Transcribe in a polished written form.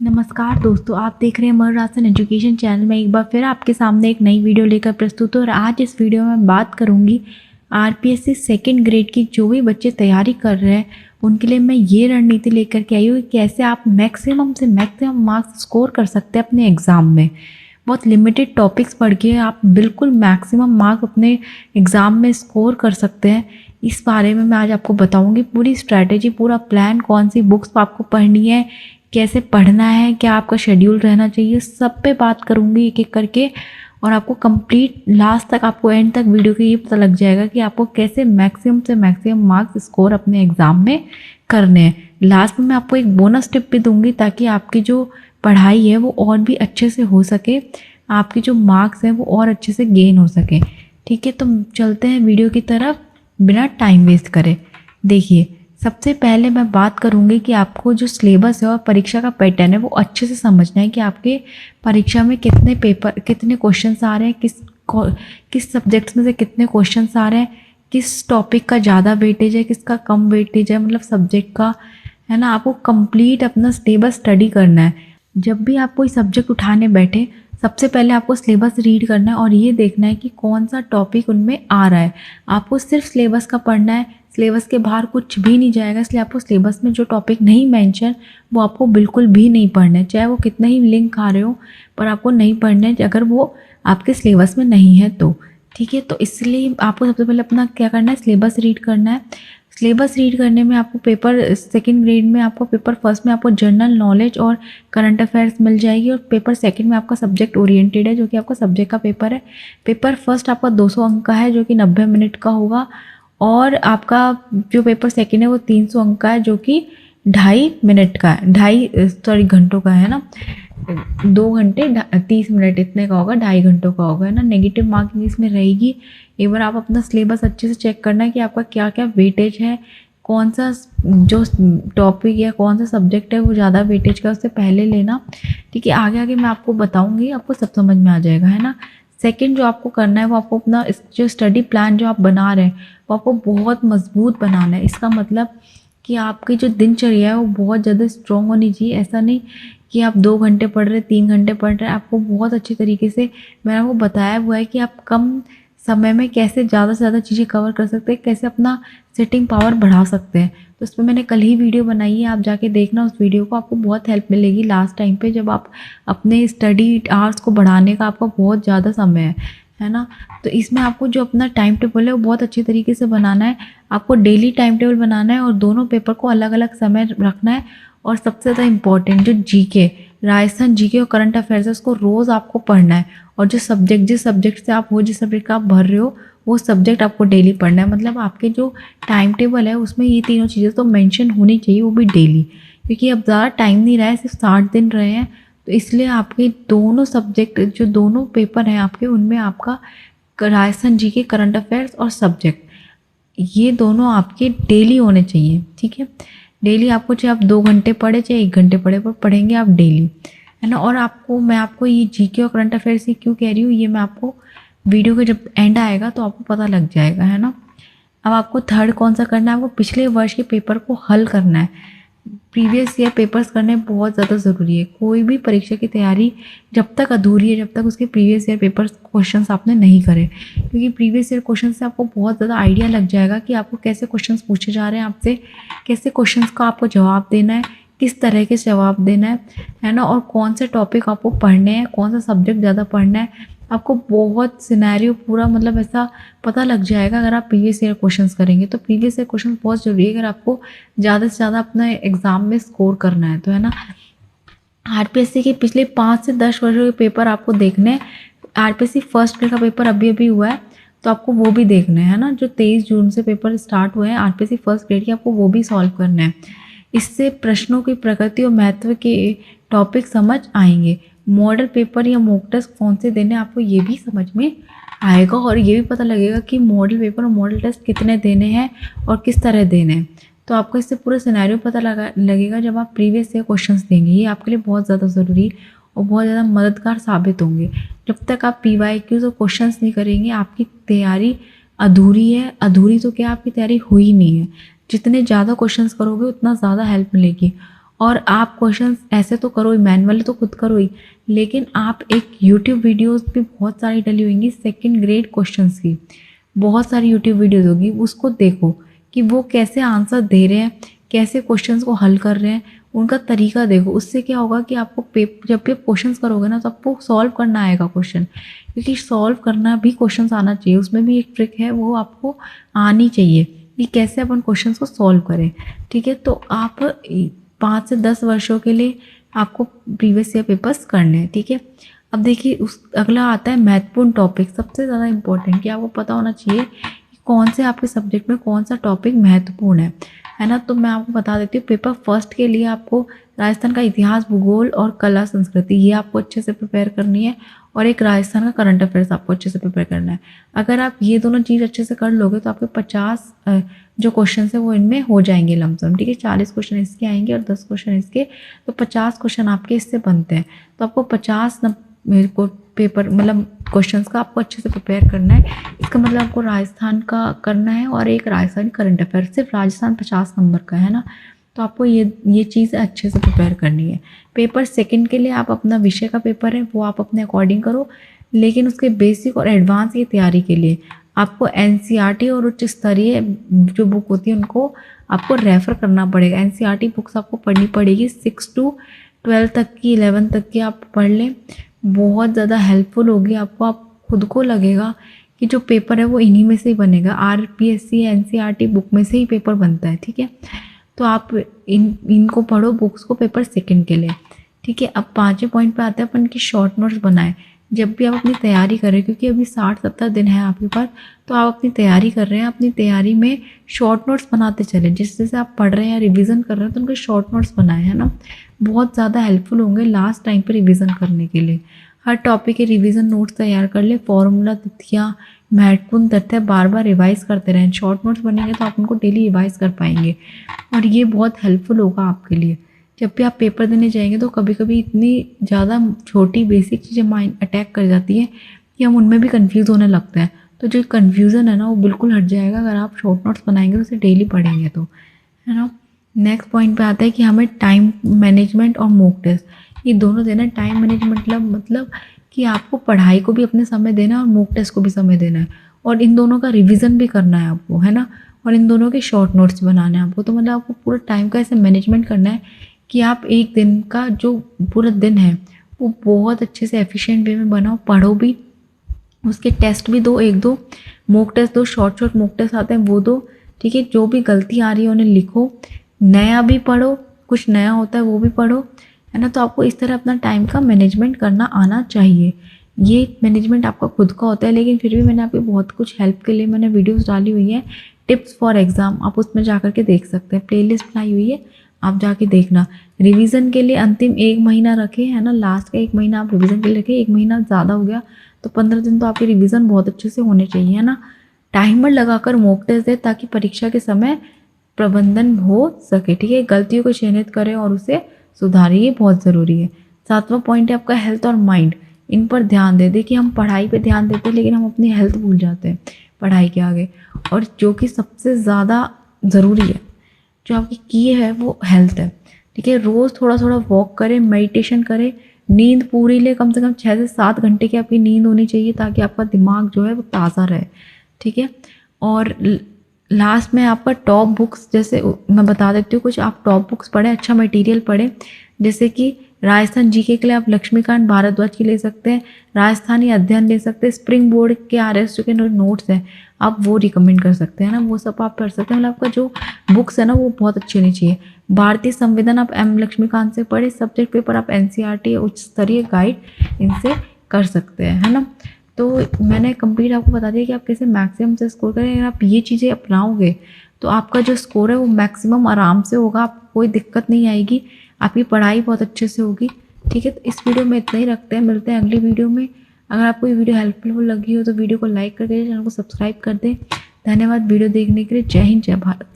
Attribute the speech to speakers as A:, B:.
A: नमस्कार दोस्तों, आप देख रहे हैं मनोरासन एजुकेशन चैनल में। एक बार फिर आपके सामने एक नई वीडियो लेकर प्रस्तुत हूँ और आज इस वीडियो में बात करूँगी आरपीएससी सेकंड ग्रेड की जो भी बच्चे तैयारी कर रहे हैं उनके लिए मैं ये रणनीति लेकर के आई हूँ कि कैसे आप मैक्सिमम से मैक्सिमम मार्क्स स्कोर कर सकते हैं अपने एग्ज़ाम में। बहुत लिमिटेड टॉपिक्स पढ़ के आप बिल्कुल मैक्सिमम मार्क्स अपने एग्ज़ाम में स्कोर कर सकते हैं। इस बारे में मैं आज आपको बताऊंगी पूरी स्ट्रैटेजी, पूरा प्लान, कौन सी बुक्स आपको पढ़नी है, कैसे पढ़ना है, क्या आपका शेड्यूल रहना चाहिए, सब पे बात करूंगी एक एक करके। और आपको कंप्लीट लास्ट तक, आपको एंड तक वीडियो के ये पता लग जाएगा कि आपको कैसे मैक्सिमम से मैक्सिमम मार्क्स स्कोर अपने एग्ज़ाम में करने हैं। लास्ट में मैं आपको एक बोनस टिप भी दूंगी ताकि आपकी जो पढ़ाई है वो और भी अच्छे से हो सके, आपके जो मार्क्स हैं वो और अच्छे से गेन हो सके। ठीक है, तो चलते हैं वीडियो की तरफ बिना टाइम वेस्ट करे। देखिए, सबसे पहले मैं बात करूंगी कि आपको जो सिलेबस है और परीक्षा का पैटर्न है वो अच्छे से समझना है कि आपके परीक्षा में कितने पेपर, कितने क्वेश्चंस आ रहे हैं, किस सब्जेक्ट्स में से कितने क्वेश्चंस आ रहे हैं, किस टॉपिक का ज़्यादा वेटेज है, किसका कम वेटेज है, मतलब सब्जेक्ट का, है ना। आपको कंप्लीट अपना सिलेबस स्टडी करना है। जब भी आप कोई सब्जेक्ट उठाने बैठे सबसे पहले आपको सिलेबस रीड करना है और ये देखना है कि कौन सा टॉपिक उनमें आ रहा है। आपको सिर्फ सिलेबस का पढ़ना है, सिलेबस के बाहर कुछ भी नहीं जाएगा। इसलिए आपको सिलेबस में जो टॉपिक नहीं मेंशन वो आपको बिल्कुल भी नहीं पढ़ना है, चाहे वो कितना ही लिंक आ रहे हो, पर आपको नहीं पढ़ना है अगर वो आपके सिलेबस में नहीं है तो। ठीक है, तो इसलिए आपको सबसे पहले अपना क्या करना है, सिलेबस रीड करना है। सिलेबस रीड करने में आपको पेपर सेकंड ग्रेड में आपको पेपर फर्स्ट में आपको जनरल नॉलेज और करंट अफेयर्स मिल जाएगी और पेपर सेकंड में आपका सब्जेक्ट ओरिएंटेड है जो कि आपका सब्जेक्ट का पेपर है। पेपर फर्स्ट आपका 200 अंक का है जो कि 90 मिनट का होगा और आपका जो पेपर सेकंड है वो 300 अंक का है जो कि 2.5 मिनट का है, घंटों का है ना। 2 घंटे 30 मिनट इतने का होगा, 2.5 घंटों का होगा, है ना। नेगेटिव मार्किंग इसमें रहेगी। एक बार आप अपना सिलेबस अच्छे से चेक करना है कि आपका क्या क्या वेटेज है, कौन सा जो टॉपिक या कौन सा सब्जेक्ट है वो ज़्यादा वेटेज का, उससे पहले लेना। ठीक है, आगे आगे मैं आपको बताऊंगी, आपको सब समझ में आ जाएगा, है ना। सेकंड जो आपको करना है वो आपको अपना जो स्टडी प्लान जो आप बना रहे हैं वो आपको बहुत मजबूत बनाना है। इसका मतलब कि आपकी जो दिनचर्या है वो बहुत ज़्यादा स्ट्रॉन्ग होनी चाहिए। ऐसा नहीं कि आप 2 घंटे पढ़ रहे, 3 घंटे पढ़ रहे हैं। आपको बहुत अच्छी तरीके से, मैंने आपको बताया हुआ है कि आप कम समय में कैसे ज़्यादा से ज़्यादा चीज़ें कवर कर सकते हैं, कैसे अपना सिटिंग पावर बढ़ा सकते हैं। तो उस पर मैंने कल ही वीडियो बनाई है, आप जाके देखना उस वीडियो को, आपको बहुत हेल्प मिलेगी लास्ट टाइम पे जब आप अपने स्टडी आवर्स को बढ़ाने का आपका बहुत ज़्यादा समय है ना। तो इसमें आपको जो अपना टाइम टेबल है वो बहुत अच्छी तरीके से बनाना है। आपको डेली टाइम टेबल बनाना है और दोनों पेपर को अलग अलग समय रखना है। और सबसे ज़्यादा इम्पॉर्टेंट जो जीके, राजस्थान जीके और करंट अफेयर्स है उसको रोज़ आपको पढ़ना है। और जो सब्जेक्ट, जिस सब्जेक्ट से आप हो, जिस सब्जेक्ट का आप भर रहे हो वो सब्जेक्ट आपको डेली पढ़ना है। मतलब आपके जो टाइम टेबल है उसमें ये तीनों चीज़ें तो मेंशन होनी चाहिए, वो भी डेली, क्योंकि अब ज़्यादा टाइम नहीं रहा है, सिर्फ 60 दिन रहे हैं। तो इसलिए आपके दोनों सब्जेक्ट, जो दोनों पेपर हैं आपके, उनमें आपका राजस्थान जीके, करंट अफेयर्स और सब्जेक्ट, ये दोनों आपके डेली होने चाहिए। ठीक है, डेली आपको, चाहे आप 2 घंटे पढ़े चाहे 1 घंटे पढ़े, पर पढ़ेंगे आप डेली, है ना। और मैं आपको ये जीके और करंट अफेयर्स ही क्यों कह रही हूँ, ये मैं आपको वीडियो का जब एंड आएगा तो आपको पता लग जाएगा, है ना। अब आपको थर्ड कौन सा करना है, आपको पिछले वर्ष के पेपर को हल करना है। प्रीवियस ईयर पेपर्स करने बहुत ज़्यादा ज़रूरी है। कोई भी परीक्षा की तैयारी जब तक अधूरी है, जब तक उसके प्रीवियस ईयर पेपर्स क्वेश्चंस आपने नहीं करे, क्योंकि प्रीवियस ईयर क्वेश्चन से आपको बहुत ज़्यादा आइडिया लग जाएगा कि आपको कैसे क्वेश्चंस पूछे जा रहे हैं आपसे, कैसे क्वेश्चंस का आपको जवाब देना है, किस तरह के जवाब देना है ना। और कौन से टॉपिक आपको पढ़ने हैं, कौन सा सब्जेक्ट ज़्यादा पढ़ना है, आपको बहुत सिनेरियो पूरा मतलब ऐसा पता लग जाएगा अगर आप प्रीवियस ईयर क्वेश्चंस करेंगे। तो प्रीवियस ईयर क्वेश्चंस बहुत ज़रूरी है अगर आपको ज़्यादा से ज़्यादा अपना एग्ज़ाम में स्कोर करना है, तो है ना। आरपीएससी के पिछले 5 से 10 वर्षों के पेपर आपको देखने हैं। आरपीएससी फर्स्ट ग्रेड का पेपर अभी अभी हुआ है तो आपको वो भी देखना है ना। जो 23 जून से पेपर स्टार्ट हुए हैं आरपीएससी फर्स्ट ग्रेड के, आपको वो भी सॉल्व करना है। इससे प्रश्नों की प्रकृति और महत्व के टॉपिक समझ आएंगे। मॉडल पेपर या मॉक टेस्ट कौन से देने, आपको ये भी समझ में आएगा और ये भी पता लगेगा कि मॉडल पेपर और मॉडल टेस्ट कितने देने हैं और किस तरह देने हैं। तो आपको इससे पूरा सिनेरियो पता लगेगा जब आप प्रीवियस ईयर क्वेश्चंस देंगे। ये आपके लिए बहुत ज़्यादा ज़रूरी और बहुत ज़्यादा मददगार साबित होंगे। जब तक आप पीवाईक्यूज़ और क्वेश्चंस नहीं करेंगे आपकी तैयारी अधूरी है। अधूरी तो क्या, आपकी तैयारी हुई नहीं है। जितने ज़्यादा क्वेश्चंस करोगे उतना ज़्यादा हेल्प मिलेगी। और आप क्वेश्चंस ऐसे तो करो ही, मैनुअली तो खुद करो ही, लेकिन आप एक यूट्यूब वीडियोस भी बहुत सारी डली होंगी सेकंड ग्रेड क्वेश्चंस की, बहुत सारी यूट्यूब वीडियोस होगी, उसको देखो कि वो कैसे आंसर दे रहे हैं, कैसे क्वेश्चंस को हल कर रहे हैं, उनका तरीका देखो। उससे क्या होगा कि आपको जब भी क्वेश्चंस करोगे ना तो आपको सॉल्व करना आएगा क्वेश्चन, क्योंकि सॉल्व करना भी क्वेश्चंस आना चाहिए, उसमें भी एक ट्रिक है, वो आपको आनी चाहिए कि कैसे अपन क्वेश्चंस को सॉल्व करें। ठीक है, तो आप 5 से 10 वर्षों के लिए आपको प्रीवियस ईयर पेपर्स करने हैं। ठीक है, अब देखिए उस अगला आता है महत्वपूर्ण टॉपिक, सबसे ज़्यादा इम्पोर्टेंट कि आपको पता होना चाहिए कि कौन से आपके सब्जेक्ट में कौन सा टॉपिक महत्वपूर्ण है ना। तो मैं आपको बता देती हूँ, पेपर फर्स्ट के लिए आपको राजस्थान का इतिहास, भूगोल और कला संस्कृति, ये आपको अच्छे से प्रिपेयर करनी है, और एक राजस्थान का करंट अफेयर्स आपको अच्छे से प्रिपेयर करना है। अगर आप ये दोनों चीज़ अच्छे से कर लोगे तो आपके 50 जो क्वेश्चन है वो इनमें हो जाएंगे लमसम। ठीक है, 40 क्वेश्चन इसके आएंगे और 10 क्वेश्चन इसके, तो 50 क्वेश्चन आपके इससे बनते हैं। तो आपको 50 मेरे को पेपर मतलब क्वेश्चंस का आपको अच्छे से प्रिपेयर करना है। इसका मतलब आपको राजस्थान का करना है और एक राजस्थान करंट अफेयर, सिर्फ राजस्थान 50 नंबर का है ना। तो आपको ये चीज़ अच्छे से प्रिपेयर करनी है। पेपर सेकंड के लिए आप अपना विषय का पेपर है वो आप अपने अकॉर्डिंग करो, लेकिन उसके बेसिक और एडवांस की तैयारी के लिए आपको एनसीईआरटी और उच्च स्तरीय जो बुक होती है उनको आपको रेफ़र करना पड़ेगा। एनसीईआरटी बुक्स आपको पढ़नी पड़ेगी 6 to 12 तक की, 11 तक की आप पढ़ लें, बहुत ज़्यादा हेल्पफुल होगी आपको। आप खुद को लगेगा कि जो पेपर है वो इन्हीं में से ही बनेगा, आरपीएससी एनसीईआरटी बुक में से ही पेपर बनता है। ठीक है, तो आप इनको पढ़ो बुक्स को पेपर सेकंड के लिए। ठीक है, अब 5वें पॉइंट पे आते हैं अपन की शॉर्ट नोट्स बनाएं जब भी आप अपनी तैयारी कर रहे हैं, क्योंकि अभी 60-70 दिन है आपके पास, तो आप अपनी तैयारी कर रहे हैं, अपनी तैयारी में शॉर्ट नोट्स बनाते चले। जिस जैसे आप पढ़ रहे हैं या रिवीजन कर रहे हैं तो उनके शॉर्ट नोट्स बनाए, है ना, बहुत ज़्यादा हेल्पफुल होंगे लास्ट टाइम पर रिविज़न करने के लिए। हर टॉपिक के रिवीजन नोट्स तैयार कर ले, फॉर्मूला, तिथियाँ, महत्वपूर्ण तथ्य बार बार रिवाइज करते रहें। शॉर्ट नोट्स बनेंगे तो आप उनको डेली रिवाइज कर पाएंगे और ये बहुत हेल्पफुल होगा आपके लिए। जब भी आप पेपर देने जाएंगे तो कभी कभी इतनी ज़्यादा छोटी बेसिक चीज़ें माइंड अटैक कर जाती हैं कि हम उनमें भी कंफ्यूज होने लगते हैं। तो जो कन्फ्यूज़न है ना वो बिल्कुल हट जाएगा अगर आप शॉर्ट नोट्स बनाएंगे, उसे डेली पढ़ेंगे तो, है ना। नेक्स्ट पॉइंट पे आता है कि हमें टाइम मैनेजमेंट और मॉक टेस्ट, ये दोनों देना है। टाइम मैनेजमेंट मतलब कि आपको पढ़ाई को भी अपने समय देना है और मॉक टेस्ट को भी समय देना है, और इन दोनों का रिवीजन भी करना है आपको, है ना, और इन दोनों के शॉर्ट नोट्स बनाने हैं आपको। तो मतलब आपको पूरा टाइम का ऐसे मैनेजमेंट करना है कि आप एक दिन का जो पूरा दिन है वो बहुत अच्छे से एफिशिएंट वे में बनाओ, पढ़ो भी, उसके टेस्ट भी दो, 1-2 मॉक टेस्ट दो, शॉर्ट मॉक टेस्ट आते हैं वो दो। ठीक है, जो भी गलती आ रही है उन्हें लिखो, नया भी पढ़ो, कुछ नया होता है वो भी पढ़ो, है ना। तो आपको इस तरह अपना टाइम का मैनेजमेंट करना आना चाहिए। ये मैनेजमेंट आपका खुद का होता है, लेकिन फिर भी मैंने आपकी बहुत कुछ हेल्प के लिए मैंने वीडियोस डाली हुई है, टिप्स फॉर एग्ज़ाम, आप उसमें जा के देख सकते हैं, प्लेलिस्ट बनाई हुई है, आप जाके देखना। रिवीजन के लिए अंतिम 1 महीना रखें, है ना, लास्ट का 1 महीना आप रिवीजन के लिए रखें। 1 महीना ज़्यादा हो गया तो 15 दिन तो आपके रिवीजन बहुत अच्छे से होने चाहिए, है ना। टाइमर लगाकर मॉक टेस्ट दें ताकि परीक्षा के समय प्रबंधन हो सके। ठीक है, गलतियों को चिन्हित करें और उसे सुधारिए, बहुत ज़रूरी है। 7वां पॉइंट है आपका हेल्थ और माइंड, इन पर ध्यान दे। देखिए हम पढ़ाई पे ध्यान देते हैं लेकिन हम अपनी हेल्थ भूल जाते हैं पढ़ाई के आगे, और जो कि सबसे ज़्यादा ज़रूरी है, जो आपकी की है वो हेल्थ है। ठीक है, रोज़ थोड़ा थोड़ा वॉक करें, मेडिटेशन करें, नींद पूरी ले, कम से कम 6 से 7 घंटे की आपकी नींद होनी चाहिए ताकि आपका दिमाग जो है वो ताज़ा रहे। ठीक है, और लास्ट में आपका टॉप बुक्स, जैसे मैं बता देती हूँ कुछ, आप टॉप बुक्स पढ़ें, अच्छा मटेरियल पढ़ें, जैसे कि राजस्थान जीके के लिए आप लक्ष्मीकांत भारद्वाज की ले सकते हैं, राजस्थानी अध्ययन ले सकते हैं, स्प्रिंग बोर्ड के आरएस के नोट्स हैं आप वो रिकमेंड कर सकते हैं ना, वो सब आप पढ़ सकते हैं। मतलब आपका जो बुक्स है ना वो बहुत अच्छी होनी चाहिए। भारतीय संविधान आप एम लक्ष्मीकांत से पढ़े, सब्जेक्ट पेपर आप एनसीईआरटी उच्च स्तरीय गाइड इनसे कर सकते हैं, है ना। तो मैंने कंप्लीट आपको बता दिया कि आप कैसे मैक्सिमम से स्कोर करें। अगर आप ये चीज़ें अपनाओगे तो आपका जो स्कोर है वो मैक्सिमम आराम से होगा, आपको कोई दिक्कत नहीं आएगी, आपकी पढ़ाई बहुत अच्छे से होगी। ठीक है, तो इस वीडियो में इतना ही रखते हैं, मिलते हैं अगली वीडियो में। अगर आपको ये वीडियो हेल्पफुल लगी हो तो वीडियो को लाइक करके चैनल को सब्सक्राइब कर दें। धन्यवाद वीडियो देखने के लिए। जय हिंद, जय भारत।